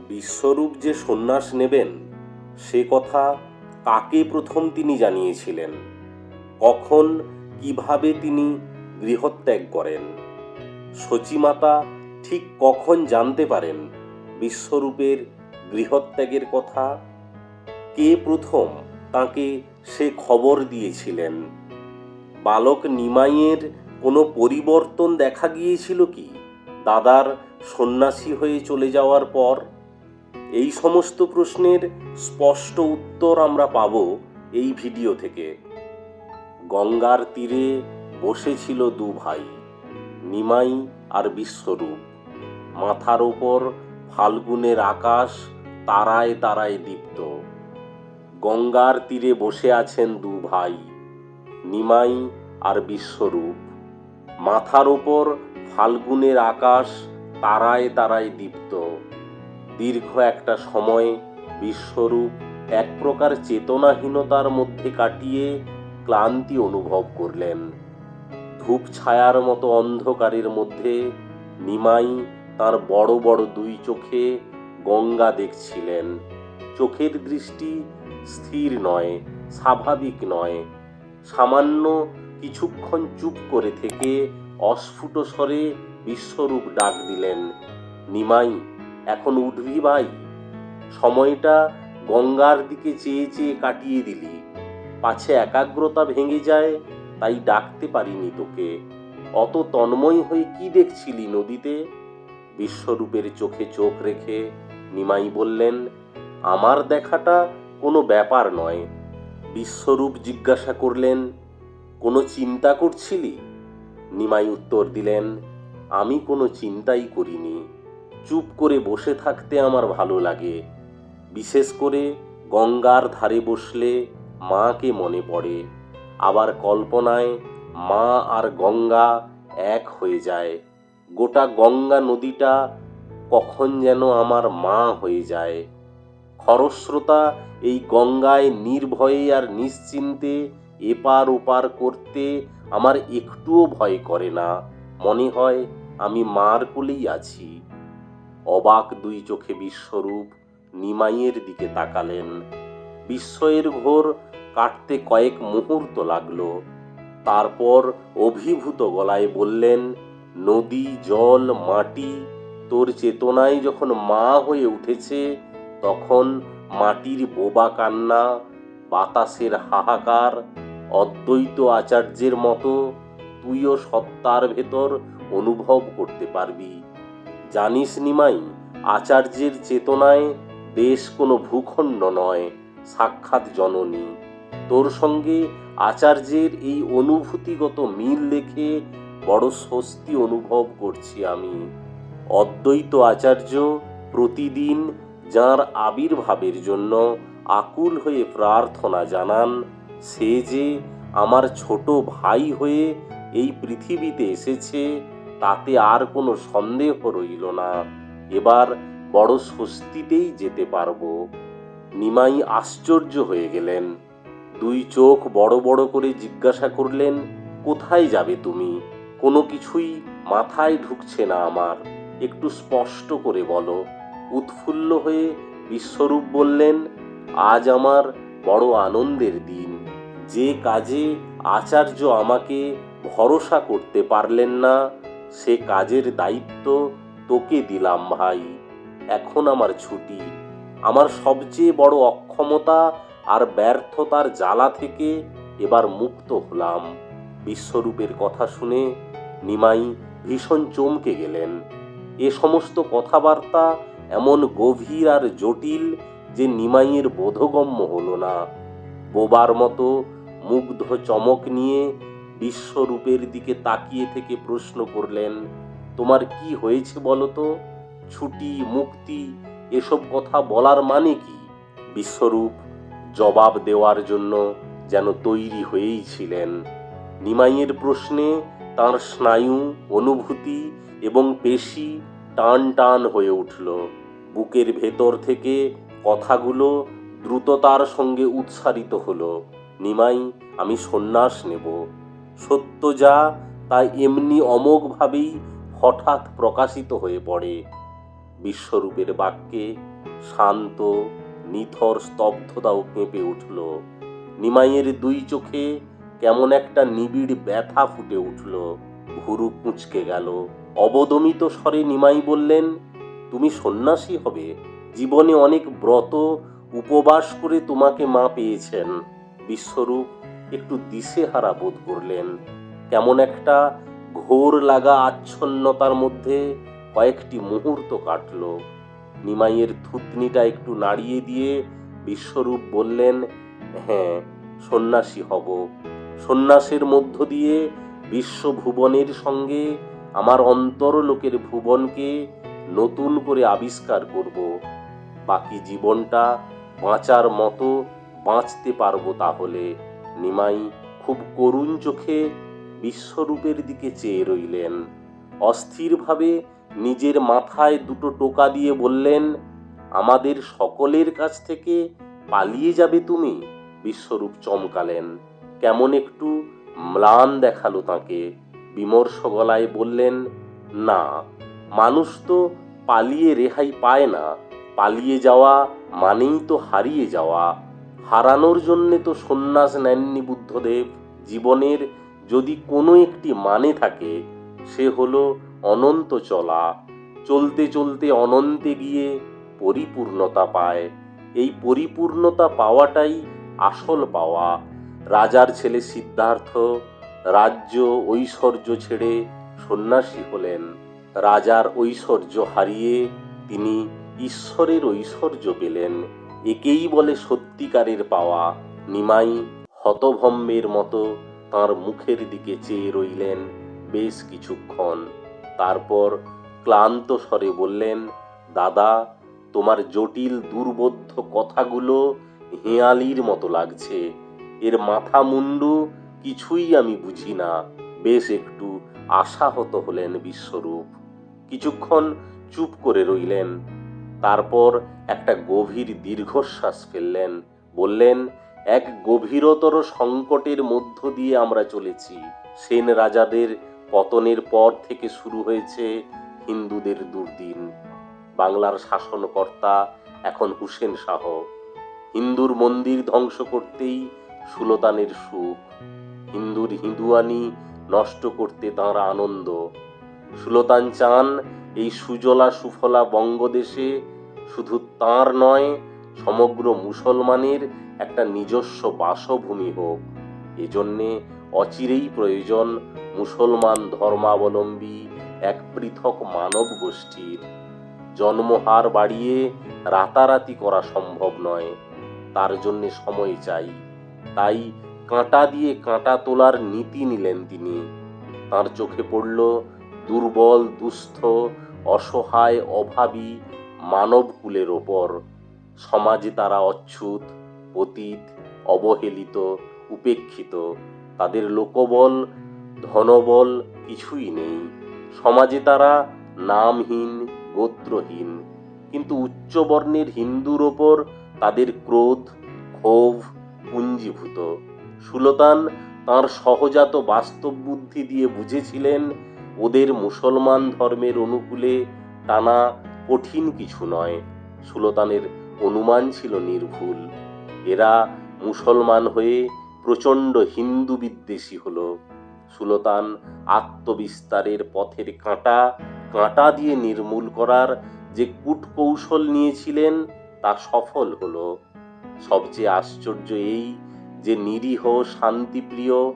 বিশ্বরূপ যে সন্ন্যাস নেবেন সে কথা কাকে প্রথম তিনি জানিয়েছিলেন, কখন কিভাবে তিনি গৃহত্যাগ করেন? সচিমাতা ঠিক কখন জানতে পারেন বিশ্বরূপের গৃহত্যাগের কথা? কে প্রথম তাকে সে খবর দিয়েছিলেন? বালক নিমাইয়ের কোনো পরিবর্তন দেখা গিয়েছিল কি দাদার সন্ন্যাসী হয়ে চলে যাওয়ার পর? এই সমস্ত প্রশ্নের স্পষ্ট উত্তর আমরা পাব এই ভিডিও থেকে। গঙ্গার তীরে বসেছিল দু ভাই, নিমাই আর বিশ্বরূপ। মাথার ওপর ফাল্গুনের আকাশ তারায় তারায় দীপ্ত। গঙ্গার তীরে বসে আছেন দু ভাই, নিমাই আর বিশ্বরূপ। মাথার ওপর ফাল্গুনের আকাশ তারায় তারায় দীপ্ত। দীর্ঘ একটা সময় বিশ্বরূপ এক প্রকার চেতনাহীনতার মধ্যে কাটিয়ে ক্লান্তি অনুভব করলেন। ধূপ ছায়ার মতো অন্ধকারের মধ্যে নিমাই তার বড় বড় দুই চোখে গঙ্গা দেখছিলেন। চোখের দৃষ্টি স্থির নয়, স্বাভাবিক নয়। সামান্য কিছুক্ষণ চুপ করে থেকে অস্ফুট স্বরে বিশ্বরূপ ডাক দিলেন, নিমাই, এখন উঠবি ভাই? সময়টা গঙ্গার দিকে চেয়ে চেয়ে কাটিয়ে দিলি, পাছে একাগ্রতা ভেঙে যায়, তাই ডাকতে পারিনি তোকে। অত তন্ময় হয়ে কি দেখছিলি নদীতে? বিশ্বরূপের চোখে চোখ রেখে নিমাই বললেন, আমার দেখাটা কোনো ব্যাপার নয়। বিশ্বরূপ জিজ্ঞাসা করলেন, কোনো চিন্তা করছিলি? নিমাই উত্তর দিলেন, আমি কোনো চিন্তাই করিনি। চুপ করে বসে থাকতে আমার ভালো লাগে। বিশেষ করে গঙ্গার ধারে বসলে মাকে মনে পড়ে। আবার কল্পনায় মা আর গঙ্গা এক হয়ে যায়। গোটা গঙ্গা নদীটা কখন যেন আমার মা হয়ে যায়। খরস্রোতা এই গঙ্গায় নির্ভয়ে আর নিশ্চিন্তে এপার ওপার করতে আমার একটুও ভয় করে না। মনে হয় আমি মার কোলেই আছি। অবাক দুই চোখে বিশ্বরূপ নিমাইয়ের দিকে তাকালেন। বিস্ময়ের ঘোর কাটতে কয়েক মুহূর্ত লাগলো। তারপর অভিভূত গলায় বললেন, নদী, জল, মাটি তোর চেতনায় যখন মা হয়ে উঠেছে, তখন মাটির বোবা কান্না, বাতাসের হাহাকার, অদ্বৈত আচার্যের মতো তুইও সত্তার ভেতর অনুভব করতে পারবি। জানিস নিমাই, আচার্যের চেতনায় দেশ কোনো ভূখণ্ড নয়, সাক্ষাৎ জননী। তোর সঙ্গে আচার্যের এই অনুভূতিগত মিল দেখে বড় স্বস্তি অনুভব করছি আমি। অদ্বৈত আচার্য প্রতিদিন যার আবির্ভাবের জন্য আকুল হয়ে প্রার্থনা জানান, সে যে আমার ছোট ভাই হয়ে এই পৃথিবীতে এসেছে, তাতে আর কোনো সন্দেহ রইল না। এবার বড় স্বস্তিতেই যেতে পারবো। নিমাই আশ্চর্য হয়ে গেলেন। দুই চোখ বড় বড় করে জিজ্ঞাসা করলেন, কোথায় যাবে তুমি? কোনো কিছুই মাথায় ঢুকছে না আমার, একটু স্পষ্ট করে বলো। উৎফুল্ল হয়ে বিশ্বরূপ বললেন, আজ আমার বড় আনন্দের দিন। যে কাজে আচার্য আমাকে ভরসা করতে পারলেন না, সে কাজের দায়িত্ব তোকে দিলাম ভাই। এখন আমার ছুটি। আমার সবচেয়ে বড় অক্ষমতা আর ব্যর্থতার জ্বালা থেকে এবার মুক্ত হলাম। বিশ্বরূপের কথা শুনে নিমাই ভীষণ চমকে গেলেন। এ সমস্ত কথাবার্তা এমন গভীর আর জটিল যে নিমাইয়ের বোধগম্য হলো না। বোবার মতো মুগ্ধ চমক নিয়ে বিশ্বরূপের দিকে তাকিয়ে থেকে প্রশ্ন করলেন, তোমার কি হয়েছে বলো তো? ছুটি, মুক্তি, এসব কথা বলার মানে কি? বিশ্বরূপ জবাব দেওয়ার জন্য যেন তৈরি হয়েই ছিলেন। নিমাইয়ের প্রশ্নে তার স্নায়ু, অনুভূতি এবং পেশি টান টান হয়ে উঠল। বুকের ভেতর থেকে কথাগুলো দ্রুততার সঙ্গে উচ্চারিত হলো, নিমাই, আমি সন্ন্যাস নেব। সত্য যা তা এমনি অমোঘভাবেই হঠাৎ প্রকাশিত হয়ে পড়ে। বিশ্বরূপের বাক্যে শান্ত নিথর স্তব্ধতাও কেঁপে উঠল। নিমাইয়ের দুই চোখে কেমন একটা নিবিড় ব্যথা ফুটে উঠল। ভুরু কুঁচকে গেল। অবদমিত স্বরে নিমাই বললেন, তুমি সন্ন্যাসী হবে? জীবনে অনেক ব্রত উপবাস করে তোমাকে মা পেয়েছেন। বিশ্বরূপ একটু দিশেহারা বোধ করলেন। কেমন একটা ঘোর লাগা আচ্ছন্নতার মধ্যে কয়েকটি মুহূর্ত কাটল। নিমাইয়ের থুতনিটা একটু নাড়িয়ে দিয়ে বিশ্বরূপ বললেন, হ্যাঁ, সন্ন্যাসী হব। সন্ন্যাসের মধ্য দিয়ে বিশ্বভুবনের সঙ্গে আমার অন্তরলোকের ভুবনকে নতুন করে আবিষ্কার করব। বাকি জীবনটা বাঁচার মতো বাঁচতে পারবো তাহলে। নিমাই খুব করুণ চোখে বিশ্বরূপের দিকে চেয়ে রইলেন। অস্থিরভাবে নিজের মাথায় দুটো টোকা দিয়ে বললেন, আমাদের সকলের কাছ থেকে পালিয়ে যাবে তুমি? বিশ্বরূপ চমকালেন। কেমন একটু ম্লান দেখালো তাকে। বিমর্ষ গলায় বললেন, না, মানুষ তো পালিয়ে রেহাই পায় না। পালিয়ে যাওয়া মানেই তো হারিয়ে যাওয়া। হারানোর জন্যে তো সন্ন্যাস নেননি বুদ্ধদেব। জীবনের যদি কোনো একটি মানে থাকে, সে হলো অনন্ত চলা। চলতে চলতে অনন্তে গিয়ে পরিপূর্ণতা পায়। এই পরিপূর্ণতা পাওয়াটাই আসল পাওয়া। রাজার ছেলে সিদ্ধার্থ রাজ্য ঐশ্বর্য ছেড়ে সন্ন্যাসী হলেন। রাজার ঐশ্বর্য হারিয়ে তিনি ঈশ্বরের ঐশ্বর্য পেলেন। একেই বলে সত্যিকারের পাওয়া। নিমাই হতভম্বের মতো তাঁর মুখের দিকে চেয়ে রইলেন বেশ কিছুক্ষণ। তারপর ক্লান্ত স্বরে বললেন, দাদা, তোমার জটিল দুর্বোধ্য কথাগুলো হেঁয়ালির মতো লাগছে। এর মাথা মুন্ডু কিছুই আমি বুঝি না। বেশ একটু আশাহত হলেন বিশ্বরূপ। কিছুক্ষণ চুপ করে রইলেন। তারপর একটা গভীর দীর্ঘশ্বাস ফেললেন। বললেন, এক গভীরতর সংকটের মধ্য দিয়ে আমরা চলেছি। সেন রাজাদের পতনের পর থেকে শুরু হয়েছে হিন্দুদের দুর্দিন। বাংলার শাসনকর্তা এখন হুসেন শাহ। হিন্দুর মন্দির ধ্বংস করতেই সুলতানের সুখ। হিন্দুর হিন্দুয়ানি নষ্ট করতে তাঁর আনন্দ। সুলতান চান এই সুজলা সুফলা বঙ্গদেশে শুধু তাঁর নয়, সমগ্র মুসলমানের একটা নিজস্ব বাসভূমি হোক। এজন্যে অচিরেই প্রয়োজন মুসলমান ধর্মাবলম্বী এক পৃথক মানব গোষ্ঠীর। জন্মহার বাড়িয়ে রাতারাতি করা সম্ভব নয়। তার জন্যে সময় চাই। তাই কাঁটা দিয়ে কাঁটা তোলার নীতি নিলেন তিনি। তাঁর চোখে পড়ল দুর্বল, দুস্থ, অসহায়, অভাবী মানবকুলের ওপর। সমাজে তারা অচ্যুত, পতিত, অবহেলিত, উপেক্ষিত। তাদের লোকবল, ধনবল কিছুই নেই। সমাজে তারা নামহীন, গোত্রহীন। কিন্তু উচ্চবর্ণের হিন্দুর ওপর তাদের ক্রোধ, ক্ষোভ পুঞ্জীভূত। সুলতান তাঁর সহজাত বাস্তব বুদ্ধি দিয়ে বুঝেছিলেন, ওদের মুসলমান ধর্মের অনুকূলে টানা কঠিন কিছু নয়। সুলতানের অনুমান ছিল নির্ভুল। এরা মুসলমান হয়ে প্রচণ্ড হিন্দু বিদ্বেষী হলো। সুলতান আত্মবিস্তারের পথের কাঁটা কাঁটা দিয়ে নির্মূল করার যে কূটকৌশল নিয়েছিলেন তা সফল হলো। সবচেয়ে আশ্চর্য এই যে নিরীহ, শান্তিপ্রিয়,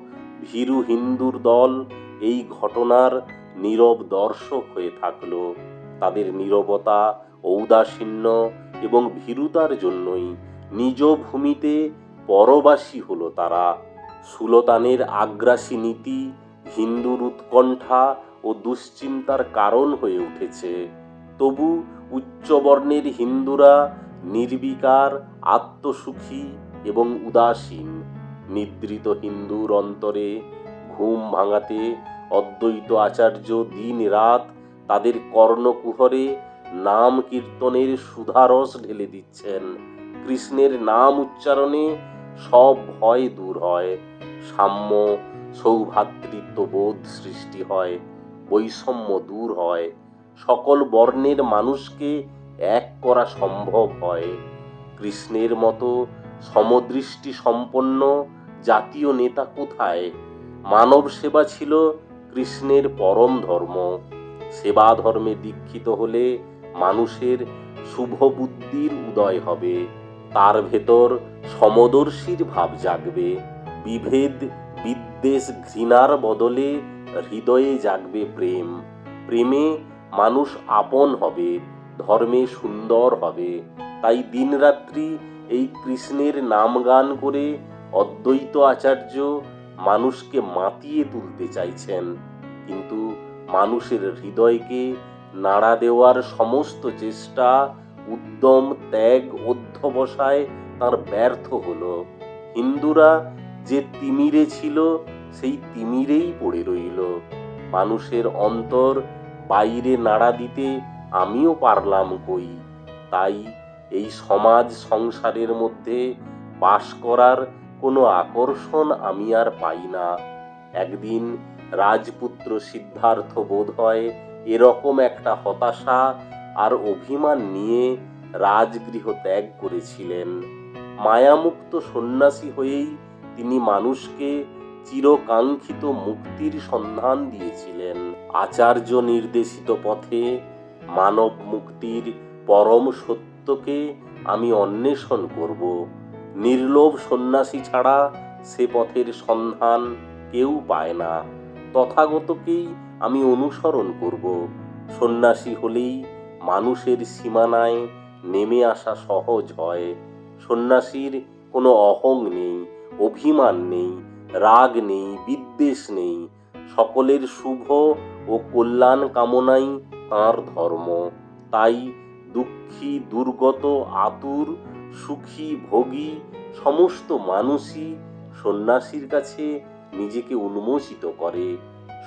ভীরু হিন্দুর দল এই ঘটনার নীরব দর্শক হয়ে থাকল। তাদের নীরবতা, ঔদাসীন্য এবং ভীরুতার জন্যই নিজ ভূমিতে পরবাসী হলো তারা। সুলতানের আগ্রাসী নীতি হিন্দুর উৎকণ্ঠা ও দুশ্চিন্তার কারণ হয়ে উঠেছে। তবু উচ্চবর্ণের হিন্দুরা নির্বিকার, আত্মসুখী এবং উদাসীন। নিদ্রিত হিন্দুর অন্তরে ঘুম ভাঙাতে অদ্বৈত আচার্য দিন রাত তাদের কর্ণকুহরে নাম কীর্তনের সুধারস ঢেলে দিচ্ছেন। কৃষ্ণের নাম উচ্চারণে সব ভয় দূর হয়। সাম্য, সৌভ্রাতৃত্ববোধ সৃষ্টি হয়। বৈষম্য দূর হয়। সকল বর্ণের মানুষকে এক করা সম্ভব হয়। কৃষ্ণের মতো সমদৃষ্টি সম্পন্ন জাতীয় নেতা কোথায়? মানব সেবা ছিল কৃষ্ণের পরম ধর্ম। সেবা ধর্মে দীক্ষিত হলে মানুষের শুভ বুদ্ধির উদয় হবে, তার ভেতর সমদর্শীর ভাব জাগবে, বিভেদ বিদ্বেষ ঘৃণার বদলে হৃদয়ে জাগবে প্রেম, প্রেমে মানুষ আপন হবে, ধর্মে সুন্দর হবে। তাই দিনরাত্রি এই কৃষ্ণের নাম গান করে অদ্বৈত আচার্য মানুষকে মাতিয়ে তুলতে চাইছেন, কিন্তু মানুষের হৃদয়কে নাড়া দেওয়ার সমস্ত চেষ্টা, উদ্যম, ত্যাগ, অধ্যবসায় তার ব্যর্থ হলো। হিন্দুরা যে তিমিরে ছিল সেই তিমিরেই পড়ে রইল। মানুষের অন্তর বাইরে নাড়া দিতে আমিও পারলাম কই। তাই এই সমাজ সংসারের মধ্যে বাস করার কোনো আকর্ষণ আমি আর পাই না। একদিন রাজপুত্র সিদ্ধার্থ বোধ হয় এরকম একটা হতাশা আর অভিমান নিয়ে রাজগৃহ ত্যাগ করেছিলেন। মায়ামুক্ত সন্ন্যাসী হয়েই তিনি মানুষকে চিরকাঙ্ক্ষিত মুক্তির সন্ধান দিয়েছিলেন। আচার্য নির্দেশিত পথে মানব মুক্তির পরম সত্যকে আমি অন্বেষণ করব। নির্লোভ সন্ন্যাসী ছাড়া সে পথের সন্ধান কেউ পায় না। তথাগতকেই আমি অনুসরণ করব। সন্ন্যাসী হলেই মানুষের সীমানায় নেমে আসা সহজ হয়। সন্ন্যাসীর কোনো অহং নেই, অভিমান নেই, রাগ নেই, বিদ্বেষ নেই। সকলের শুভ ও কল্যাণ কামনাই তাঁর ধর্ম। তাই দুঃখী, দুর্গত, আতুর, সুখী, ভোগী সমস্ত মানুষই সন্ন্যাসীর কাছে নিজেকে উন্মোচিত করে।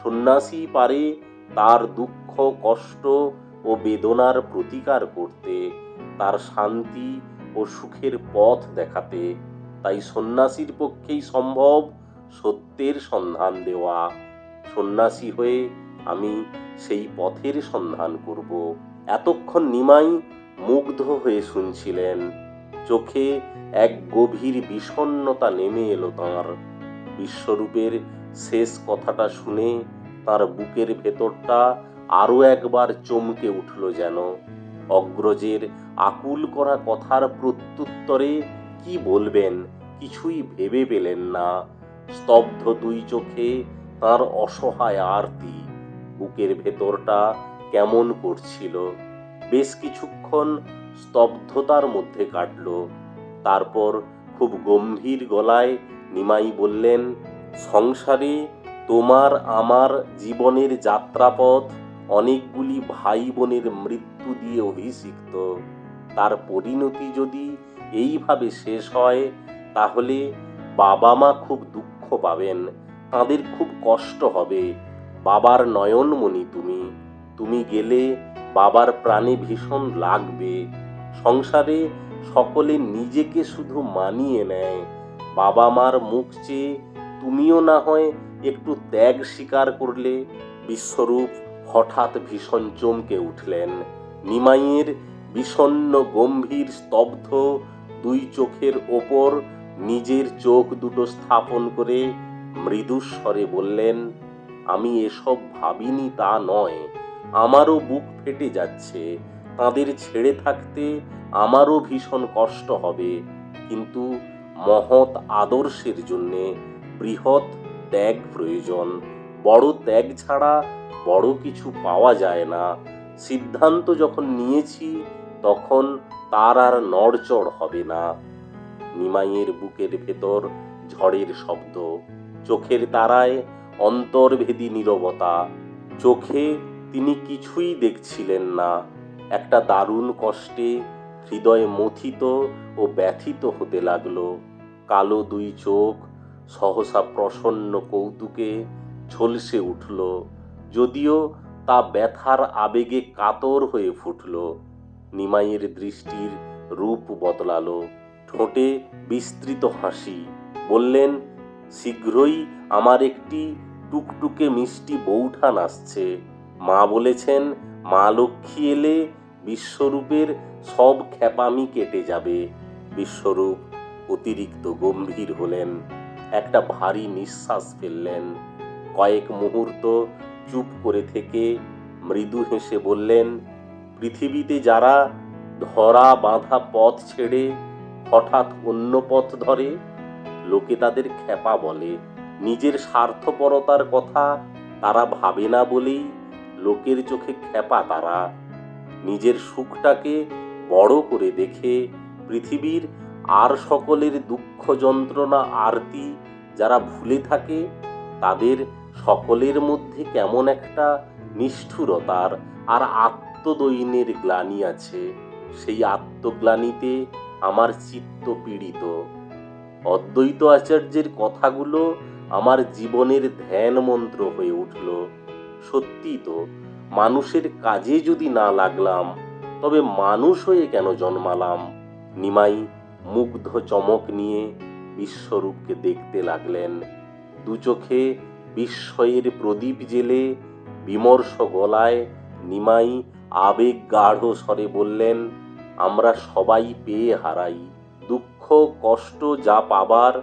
সন্ন্যাসী পারে তার দুঃখ, কষ্ট ও বেদনার প্রতিকার করতে, তার শান্তি ও সুখের পথ দেখাতে। তাই সন্ন্যাসীর পক্ষেই সম্ভব সত্যের সন্ধান দেওয়া। সন্ন্যাসী হয়ে আমি সেই পথের সন্ধান করব। এতক্ষণ নিমাই মুগ্ধ হয়ে শুনছিলেন। চোখে এক গভীর বিষণ্ণতা নেমে এলো তাঁর। বিশ্বরূপের শেষ কথাটা শুনে তার বুকের ভেতরটা আরো একবার চমকে উঠল যেন। অগ্রজের আকুল করা কথার প্রত্যুত্তরে কি বলবেন কিছুই ভেবে পেলেন না। স্তব্ধ দুই চোখে তার অসহায় আরতি। বুকের ভেতরটা কেমন করছিল। বেশ কিছুক্ষণ স্তব্ধতার মধ্যে কাটল। তারপর খুব গম্ভীর গলায় নিমাই বললেন, সংসারে তোমার আমার জীবনের যাত্রাপথ অনেকগুলি ভাই বোনের মৃত্যু দিয়ে অভিষিক্ত। তার পরিণতি যদি এইভাবে শেষ হয় তাহলে বাবা মা খুব দুঃখ পাবেন, তাদের খুব কষ্ট হবে। বাবার নয়নমণি তুমি, তুমি গেলে বাবার প্রাণে ভীষণ লাগবে। সংসারে সকলে নিজেকে শুধু মানিয়ে নেয়। বাবা মার মুখ চেয়ে তুমিও না হয় একটু ত্যাগ স্বীকার করলে। বিশ্বরূপ হঠাৎ ভীষণ চমকে উঠলেন। নিমাইয়ের বিষণ্ণ গম্ভীর স্তব্ধ দুই চোখের ওপর নিজের চোখ দুটো স্থাপন করে মৃদুস্বরে বললেন, আমি এসব ভাবিনি তা নয়, আমারও বুক ফেটে যাচ্ছে। তাদের ছেড়ে থাকতে আমারও ভীষণ কষ্ট হবে, কিন্তু মহৎ আদর্শের জন্যে বৃহৎ ত্যাগ প্রয়োজন। বড় ত্যাগ ছাড়া বড় কিছু পাওয়া যায় না। সিদ্ধান্ত যখন নিয়েছি তখন তার আর নড়চড় হবে না। নিমাইয়ের বুকের ভেতর ঝড়ের শব্দ, চোখের তারায় অন্তর্ভেদী নীরবতা। চোখে তিনি কিছুই দেখছিলেন না। একটা দারুণ কষ্টে হৃদয় মথিত ও ব্যথিত হতে লাগলো। কালো দুই চোখ সহসা প্রসন্ন কৌতুকে ঝলসে উঠল, যদিও তা ব্যথার আবেগে কাতর হয়ে ফুটল। নিমাইয়ের দৃষ্টির রূপ বদলালো, ঠোঁটে বিস্তৃত হাসি। বললেন, শীঘ্রই আমার একটি টুকটুকে মিষ্টি বৌঠান আসছে। মা বলেছেন মা লক্ষ্মী এলে বিশ্বরূপের সব খ্যাপামি কেটে যাবে। বিশ্বরূপ অতিরিক্ত গম্ভীর হলেন, একটা ভারী নিঃশ্বাস ফেললেন, কয়েক মুহূর্ত চুপ করে থেকে মৃদু হেসে বললেন, পৃথিবীতে যারা ধরা বাঁধা পথ ছেড়ে হঠাৎ অন্য পথ ধরে, লোকে তাদের খ্যাপা বলে। নিজের স্বার্থপরতার কথা তারা ভাবে না বলেই লোকের চোখে খ্যাপা তারা। নিজের সুখটাকে বড় করে দেখে পৃথিবীর আর সকলের দুঃখ যন্ত্রণা আরতি যারা ভুলে থাকে, তাদের সকলের মধ্যে কেমন একটা নিষ্ঠুরতার আর আত্মদৈন্যের গ্লানি আছে। সেই আত্মগ্লানিতে আমার চিত্ত পীড়িত। অদ্বৈত আচার্যের কথাগুলো আমার জীবনের ধ্যান মন্ত্র হয়ে উঠল। সত্যি তো, মানুষের কাজে যদি না লাগলাম, তবে মানুষ হয়ে কেন জন্মালাম? নিমাই মুগ্ধ চমক নিয়ে বিশ্বরূপকে দেখতে লাগলেন। দু চোখে বিস্ময়ের প্রদীপ জেলে বিমর্ষ গলায় নিমাই আবেগ গাঢ় স্বরে বললেন, আমরা সবাই পেয়ে হারাই। দুঃখ কষ্ট যা পাবার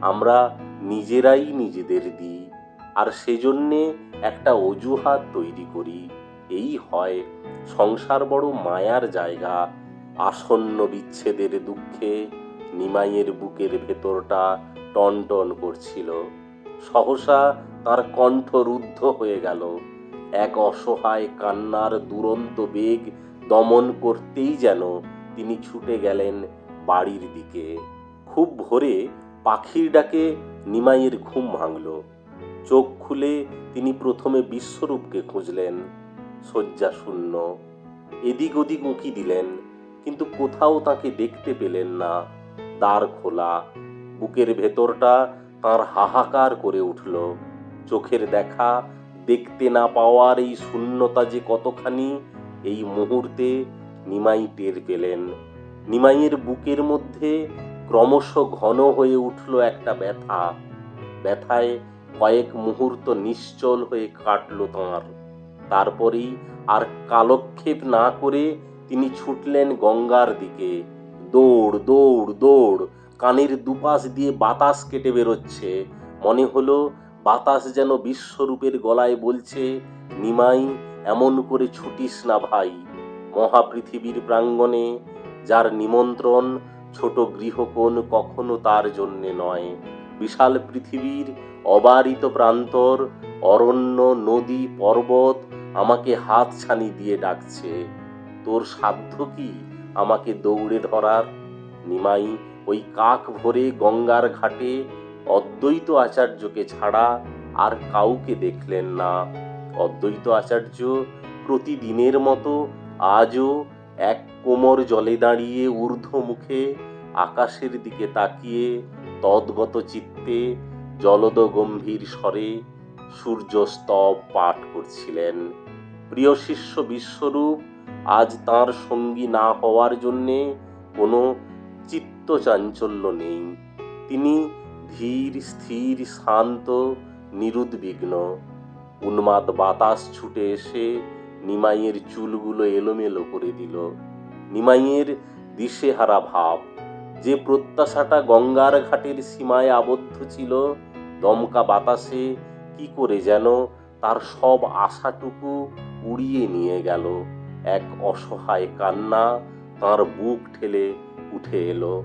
আমরা নিজেরাই নিজেদের দিই, আর সেজন্যে একটা অজুহাত তৈরি করি। এই হয় সংসার বড় মায়ার জায়গা। আসন্ন বিচ্ছেদের দুঃখে নিমাইয়ের বুকের ভেতরটা টনটন করছিল। সহসা তার কণ্ঠ রুদ্ধ হয়ে গেল। এক অসহায় কান্নার দুরন্ত বেগ দমন করতেই যেন তিনি ছুটে গেলেন বাড়ির দিকে। খুব ভোরে পাখির ডাকে নিমাইয়ের ঘুম ভাঙল। চোখ খুলে তিনি প্রথমে বিশ্বরূপকে খুঁজলেন। শয্যা শূন্য। এদিক ওদিক উঁকি দিলেন, কিন্তু কোথাও তাকে দেখতে পেলেন না। দ্বার খোলা। বুকের ভেতরটা তাঁর হাহাকার করে উঠল। চোখের দেখা দেখতে না পাওয়ার এই শূন্যতা যে কতখানি, এই মুহূর্তে নিমাই টের পেলেন। নিমাইয়ের বুকের মধ্যে ক্রমশ ঘন হয়ে উঠল একটা ব্যথা। ব্যথায় কয়েক মুহূর্ত নিশ্চল হয়ে কাটল তাঁর। তারপরেই আর কালক্ষেপ না করে তিনি ছুটলেন গঙ্গার দিকে। দৌড় দৌড় দৌড়। কানের দুপাশ দিয়ে বাতাস কেটে বেরোচ্ছে। মনে হলো বাতাস যেন বিশ্বরূপের গলায় বলছে, নিমাই, এমন করে ছুটিস না ভাই। মহাপৃথিবীর প্রাঙ্গণে যার নিমন্ত্রণ ছোট গৃহকোণ কখনো তার জন্যে নয়। বিশাল পৃথিবীর অবারিত প্রান্তর, অরণ্য, নদী, পর্বত আমাকে হাত ছানি দিয়ে ডাকছে। তোর সাধ্য কি আমাকে দৌড়ে ধরার? নিমাই ওই কাক ভরে গঙ্গার ঘাটে অদ্বৈত আচার্যকে ছাড়া আর কাউকে দেখলেন না। অদ্বৈত আচার্য প্রতিদিনের মতো আজও এক কোমর জলে দাঁড়িয়ে ঊর্ধ্ব মুখে আকাশের দিকে তাকিয়ে তদ্গত চিত্তে জলদ গম্ভীর স্বরে সূর্যস্তব পাঠ করছিলেন। প্রিয় শিষ্য বিশ্বরূপ আজ তাঁর সঙ্গী না হওয়ার জন্যে কোনো চিত্ত চাঞ্চল্য নেই। তিনি ধীর স্থির শান্ত নিরুদ্বিগ্ন। উন্মাদ বাতাস ছুটে এসে নিমাইয়ের চুলগুলো এলোমেলো করে দিল। নিমাইয়ের দিশেহারা ভাব। যে প্রত্যাশাটা গঙ্গার ঘাটের সীমায় আবদ্ধ ছিল, দমকা বাতাসে কি করে যেন তার সব আশাটুকু উড়িয়ে নিয়ে গেল। এক অসহায় কান্না তাঁর বুক ঠেলে উঠে এলো।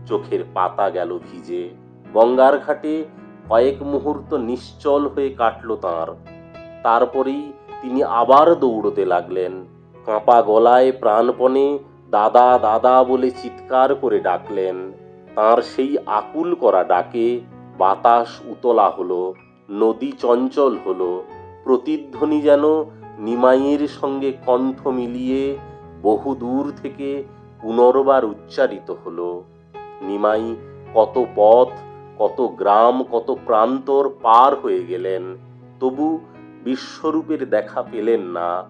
চোখের পাতা গেল ভিজে। গঙ্গার ঘাটে কয়েক মুহূর্ত নিশ্চল হয়ে কাটল তাঁর। তারপরেই তিনি আবার দৌড়তে লাগলেন। কাঁপা গলায় প্রাণপণে দাদা দাদা বলে চিৎকার করে ডাকলেন। তাঁর সেই আকুল করা ডাকে বাতাস উতলা হলো, নদী চঞ্চল হলো। প্রতিধ্বনি যেন নিমাইয়ের সঙ্গে কণ্ঠ মিলিয়ে বহু দূর থেকে পুনর্বার উচ্চারিত হলো। নিমাই কত পথ, কত গ্রাম, কত প্রান্তর পার হয়ে গেলেন, তবু বিশ্বরূপের দেখা পেলেন না।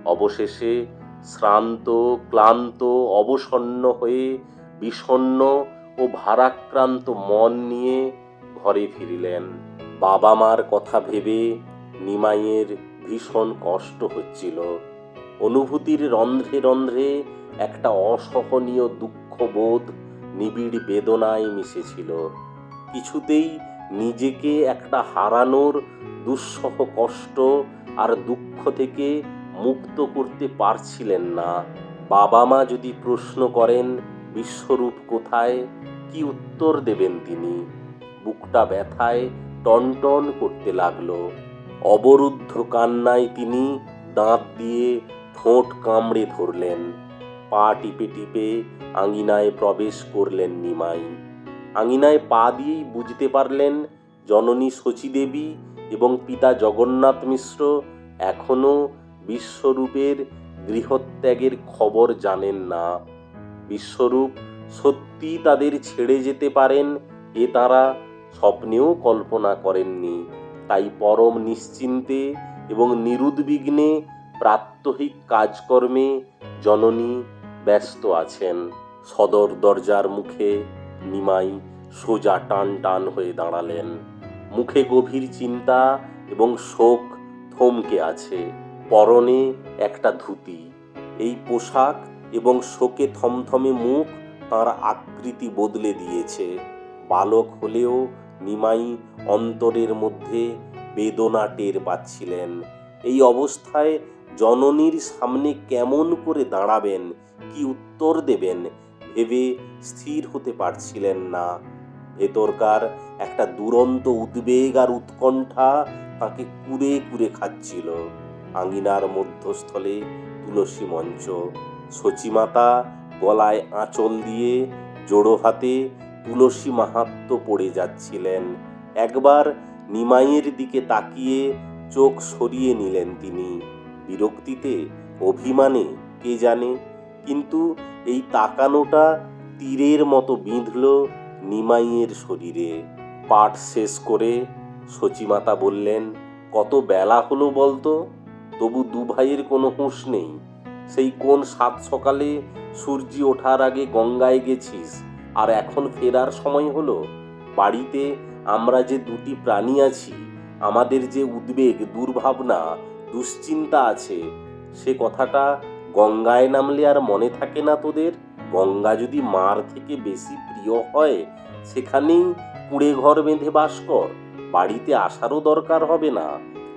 অবশেষে শ্রান্ত, ক্লান্ত, অবসন্ন হয়ে বিষণ্ণ ও ভারাক্রান্ত মন নিয়ে ঘরে ফিরিলেন। বাবা মার কথা ভেবে নিমাইয়ের ভীষণ কষ্ট হচ্ছিল। অনুভূতির রন্ধ্রে রন্ধ্রে একটা অসহনীয় দুঃখবোধ নিবিড় বেদনায় মিশেছিল। কিছুতেই নিজেকে একটা হারানোর দুঃসহ কষ্ট আর দুঃখ থেকে মুক্ত করতে পারছিলেন না। বাবা মা যদি প্রশ্ন করেন বিশ্বরূপ কোথায়, কি উত্তর দেবেন তিনি? বুকটা ব্যথায় টনটন করতে লাগলো। অবরুদ্ধ কান্নায় তিনি দাঁত দিয়ে ঠোঁট কামড়ে ধরলেন। পা টিপে টিপে আঙিনায় প্রবেশ করলেন নিমাই। আঙিনায় পা দিয়েই বুঝতে পারলেন জননী শচীদেবী এবং পিতা জগন্নাথ মিশ্র এখনো বিশ্বরূপের গৃহত্যাগের খবর জানেন না। বিশ্বরূপ সত্যি তাদের ছেড়ে যেতে পারেন এ তাঁরা স্বপ্নেও কল্পনা করেননি। তাই পরম নিশ্চিন্তে এবং নিরুদ্বিগ্নে প্রাত্যহিক কাজকর্মে জননী ব্যস্ত আছেন। সদর দরজার মুখে নিমাই সোজা টান টান হয়ে দাঁড়ালেন। মুখে গভীর চিন্তা এবং শোক থমকে আছে। পরনে একটা ধুতি। এই পোশাক এবং শোকে থমথমে মুখ তাঁর আকৃতি বদলে দিয়েছে। বালক হলেও নিমাই অন্তরের মধ্যে বেদনা টের পাচ্ছিলেন। এই অবস্থায় জননীর সামনে কেমন করে দাঁড়াবেন, কি উত্তর দেবেন ভেবে স্থির হতে পারছিলেন না। ভেতরকার একটা দুরন্ত উদ্বেগ আর উৎকণ্ঠা তাকে কুরে কুরে খাচ্ছিল। আঙিনার মধ্যস্থলে তুলসী মঞ্চ। শচীমাতা গলায় আঁচল দিয়ে জোড়ো হাতে তুলসী মাহাত্ম্য পড়ে যাচ্ছিলেন। একবার নিমাইয়ের দিকে তাকিয়ে চোখ সরিয়ে নিলেন তিনি। বিরক্তিতে, অভিমানে, কে জানে, কিন্তু এই তাকানোটা তীরের মতো বিঁধল নিমাইয়ের শরীরে। পাঠ শেষ করে শচীমাতা বললেন, কত বেলা হলো বলতো? তবু দু ভাইয়ের কোনো হুঁশ নেই। সেই কোন সাত সকালে সূর্যি ওঠার আগে গঙ্গায় গেছিস, আর এখন ফেরার সময় হলো? বাড়িতে আমরা যে দুটি প্রাণী আছি, আমাদের যে উদ্বেগ, দুর্ভাবনা, দুশ্চিন্তা আছে, সে কথাটা গঙ্গায় নামলে আর মনে থাকে না তোদের? গঙ্গা যদি মার থেকে বেশি প্রিয় হয়, সেখানেই কুঁড়ে ঘর বেঁধে বাস কর। বাড়িতে আসারও দরকার হবে না।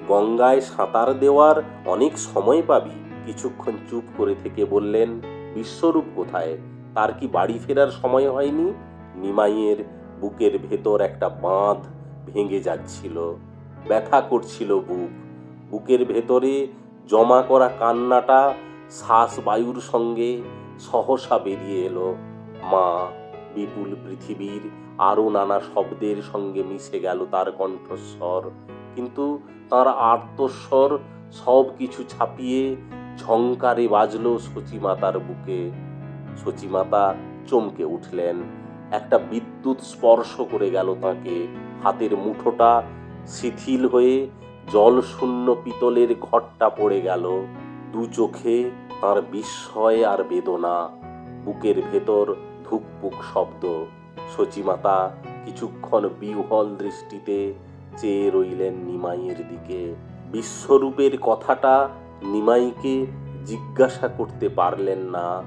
গঙ্গায় সাঁতার দেওয়ার অনেক সময় পাবি। কিছুক্ষণ চুপ করে থেকে বললেন, বিশ্বরূপ কোথায়? তার কি বাড়ি ফেরার সময় হয়নি? নিমাইয়ের বুকের ভেতর একটা বাঁধ ভেঙে যাচ্ছিল। ব্যথা করছিল বুক। বুকের ভেতরে জমা করা কান্নাটা শ্বাস বায়ুর সঙ্গে সহসা বেরিয়ে এলো। মা, বিপুল পৃথিবীর আরও নানা শব্দের সঙ্গে মিশে গেল তার কণ্ঠস্বর। কিন্তু তার আর্তস্বর সব কিছু ছাপিয়ে ঝংকারে বাজল শচীমাতার বুকে। শচীমাতা চমকে উঠলেন। একটা বিদ্যুৎ স্পর্শ করে গেল তাকে। হাতের মুঠোটা শিথিল হয়ে জলশূন্য পিতলের ঘটটা পড়ে গেল। দু চোখে তাঁর বিস্ময় আর বেদনা। বুকের ভেতর ধুকপুক শব্দ। শচীমাতা কিছুক্ষণ বিহ্বল দৃষ্টিতে চেয়ে রইলেন নিমাইয়ের দিকে। বিশ্বরূপের কথাটা নিমাইকে জিজ্ঞাসা করতে পারলেন না।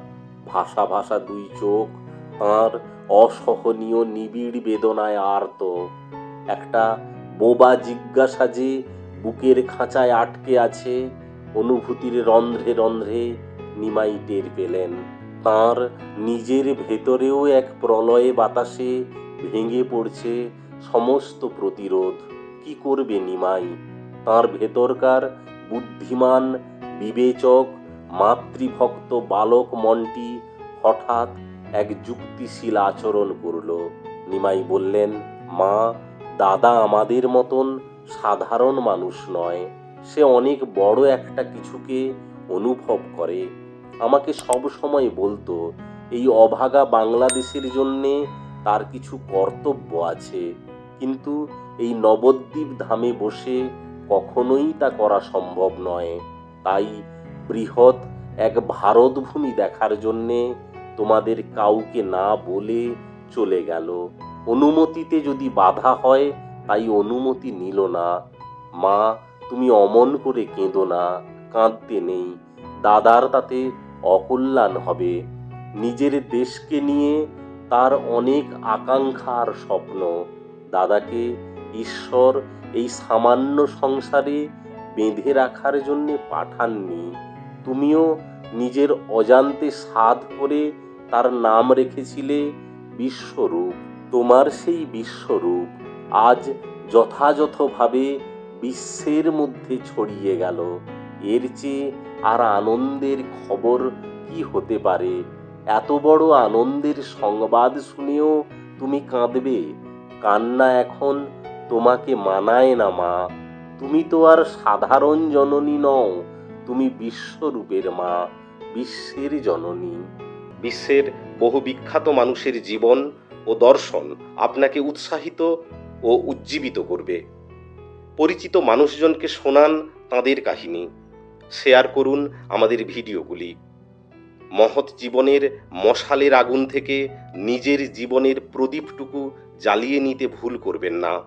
ভাসা ভাসা দুই চোখ তাঁর অসহনীয় নিবিড় বেদনায় আর্ত। একটা বোবা জিজ্ঞাসা যে বুকের খাঁচায় আটকে আছে, অনুভূতির রন্ধ্রে রন্ধ্রে নিমাই টের পেলেন। তাঁর নিজের ভেতরেও এক প্রলয়ে বাতাসে ভেঙে পড়ছে সমস্ত প্রতিরোধ। কি করবে নিমাই? তাঁর ভেতরকার বুদ্ধিমান, বিবেচক, মাতৃভক্ত বালক মনটি হঠাৎ এক যুক্তিশীল আচরণ করল। নিমাই বললেন, মা, দাদা আমাদের মতন সাধারণ মানুষ নয়। সে অনেক বড় একটা কিছুকে অনুভব করে। আমাকে সব সময় বলতো, এই অভাগা বাংলাদেশের জন্যে তার কিছু কর্তব্য আছে, কিন্তু এই নবদ্বীপ ধামে বসে কখনোই তা করা সম্ভব নয়। তাই বৃহৎ এক ভারতভূমি দেখার জন্যে তোমাদের কাউকে না বলে চলে গেল। অনুমতিতে যদি বাধা হয়, তাই অনুমতি নিল না। মা, তুমি অমন করে কেঁদো না, কাঁদতে নেই। দাদার তাতে অকল্যাণ হবে। নিজের দেশকে নিয়ে তার অনেক আকাঙ্ক্ষা আর স্বপ্ন। দাদাকে ঈশ্বর এই সামান্য সংসারে বেঁধে রাখার জন্যে পাঠাননি। তুমিও নিজের অজান্তে সাধ করে তার নাম রেখেছিলে বিশ্বরূপ। তোমার সেই বিশ্বরূপ আজ যথাযথভাবে বিশ্বের মধ্যে ছড়িয়ে গেল। এর চেয়ে আর আনন্দের খবর কি হতে পারে? এত বড় আনন্দের সংবাদ শুনেও তুমি কাঁদবে? কান্না এখন তোমাকে মানায় না মা। তুমি তো আর সাধারণ জননী নও, তুমি বিশ্বরূপের মা, বিশ্বের জননী। বিশ্বের বহু বিখ্যাত মানুষের জীবন ও দর্শন আপনাকে উৎসাহিত ও উজ্জীবিত করবে। পরিচিত মানুষজনকে শোনান তাঁদের কাহিনী, শেয়ার করুন আমাদের ভিডিওগুলি। মহৎ জীবনের মশালের আগুন থেকে নিজের জীবনের প্রদীপটুকু জ্বালিয়ে নিতে ভুল করবেন না।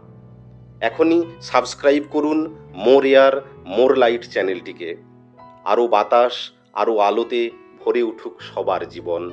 এখনই সাবস্ক্রাইব করুন মোর এয়ার মোর লাইট চ্যানেলটিকে। আরও বাতাস, আরও আলোতে ভরে উঠুক সবার জীবন।